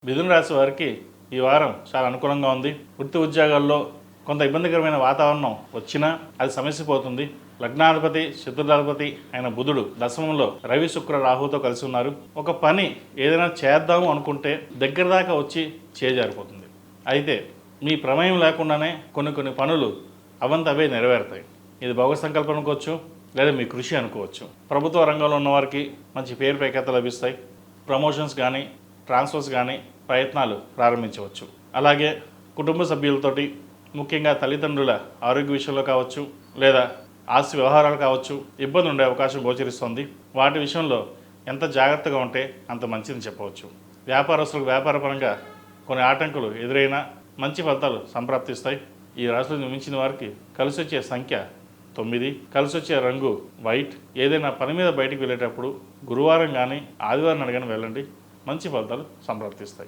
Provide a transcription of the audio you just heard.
మిథున రాశి వారికి ఈ వారం చాలా అనుకూలంగా ఉంది. వృత్తి ఉద్యోగాల్లో కొంత ఇబ్బందికరమైన వాతావరణం వచ్చినా అది సమస్య పోతుంది. లగ్నాధిపతి చతుర్థాధిపతి అయిన బుధుడు దశమంలో రవి శుక్ర రాహుతో కలిసి ఉన్నారు. ఒక పని ఏదైనా చేద్దాము అనుకుంటే దగ్గర దాకా వచ్చి చేజారిపోతుంది. అయితే మీ ప్రమేయం లేకుండానే కొన్ని పనులు అవంతవే నెరవేరుతాయి. ఇది భౌగ సంకల్పం అనుకోవచ్చు, లేదా మీ కృషి అనుకోవచ్చు. ప్రభుత్వ రంగంలో ఉన్నవారికి మంచి పేరు ప్రఖ్యాత లభిస్తాయి. ప్రమోషన్స్ కానీ ట్రాన్స్ఫర్స్ కానీ ప్రయత్నాలు ప్రారంభించవచ్చు. అలాగే కుటుంబ సభ్యులతోటి ముఖ్యంగా తల్లిదండ్రుల ఆరోగ్య విషయంలో కావచ్చు, లేదా ఆస్తి వ్యవహారాలు కావచ్చు ఇబ్బంది ఉండే అవకాశం గోచరిస్తుంది. వాటి విషయంలో ఎంత జాగ్రత్తగా ఉంటే అంత మంచిదని చెప్పవచ్చు. వ్యాపారస్తులకు వ్యాపారపరంగా కొన్ని ఆటంకులు ఎదురైనా మంచి ఫలితాలు సంప్రాప్తిస్తాయి. ఈ రాశిలో జన్మించిన వారికి కలిసి వచ్చే సంఖ్య 9, కలిసి వచ్చే రంగు వైట్. ఏదైనా పని మీద బయటికి వెళ్ళేటప్పుడు గురువారం కానీ ఆదివారం కానీ వెళ్ళండి, మంచి ఫలితాలు సంప్రాప్తిస్తాయి.